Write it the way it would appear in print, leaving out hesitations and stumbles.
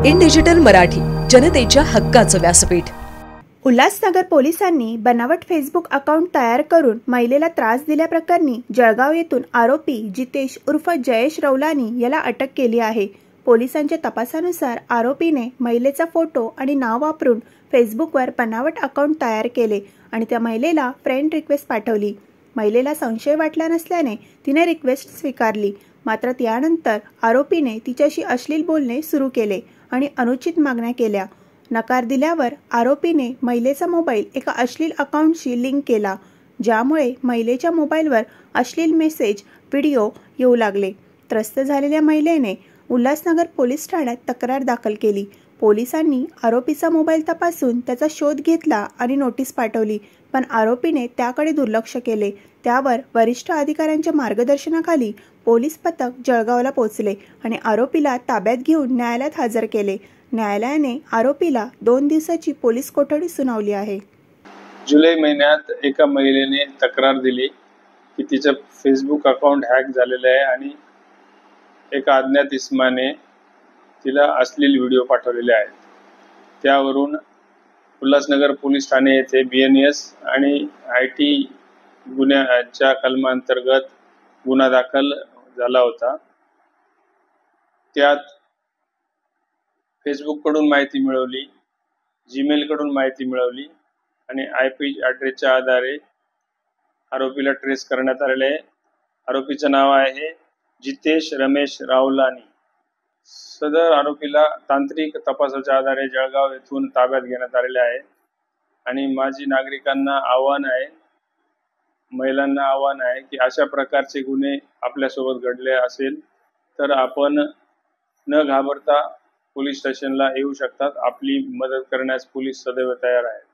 In digital Marathi, जनतेच्या हक्काचं व्यासपीठ। उल्हासनगर पोलिसांनी बनावट फेसबुक अकाउंट तयार करून महिलेला त्रास दिल्याप्रकरणी जळगाव येथून आरोपी जितेश उर्फ जयेश रौलानी याला अटक केली आहे। पोलिसांच्या तपासानुसार आरोपीने महिलेचा फोटो आणि नाव वापरून फेसबुकवर बनावट अकाउंट तयार केले आणि त्या महिलेला फ्रेंड रिक्वेस्ट पाठवली। महिलेला संशय वाटला नसल्याने तिने रिक्वेस्ट स्वीकारली। मात्र त्यानंतर आरोपीने तिच्याशी अश्लील बोलणे सुरू केले आणि अनुचित मागण्या केल्या। नकार दिल्यावर आरोपीने महिलेचा मोबाईल एका अश्लील अकाउंटशी लिंक केला, ज्यामुळे महिलेच्या मोबाईलवर अश्लील मेसेज, व्हिडिओ येऊ लागले। त्रस्त झालेल्या महिलेने उल्हासनगर पोलीस ठाण्यात तक्रार दाखल केली। पोलिसांनी आरोपीचा मोबाईल तपासून त्याचा शोध घेतला आणि नोटीस पाठवली, पण आरोपीने त्याकडे दुर्लक्ष केले। त्यावर वरिष्ठ अधिकाऱ्यांच्या मार्गदर्शनाखाली पोलीस पथक जळगावला पोहोचले आणि आरोपीला ताब्यात घेऊन न्यायालयात हजर केले। न्यायालयाने आरोपीला 2 दिवसाची पोलीस कोठडी सुनावली आहे। जुलै महिन्यात एका महिलेने तक्रार दिली की तिचं फेसबुक अकाउंट हॅक झालेलं आहे आणि एका अज्ञात इसमाने तिला अश्लील व्हिडिओ पाठवलेले आहेत। त्यावरून उल्हासनगर पोलीस ठाणे येथे BNS आणि IT गुन्ह्याच्या कलमांतर्गत गुन्हा दाखल झाला होता। त्यात फेसबुक कडून माहिती मिळवली, जीमेल कडून माहिती मिळवली आणि IP ॲड्रेसच्या आधारे आरोपीला ट्रेस करण्यात आलेले आहे। आरोपीचं नाव आहे जितेश रमेश रावलानी। सदर आरोपीला तांत्रिक तपासाच्या आधारे जळगाव येथून ताब्यात घेण्यात आलेले आहे आणि माझी नागरिकांना आव्हान आहे, महिलांना आव्हान आहे की अशा प्रकारचे गुन्हे आपल्यासोबत घडले असेल तर आपण न घाबरता पोलीस स्टेशनला येऊ शकतात। आपली मदत करण्यास पोलीस सदैव तयार आहेत।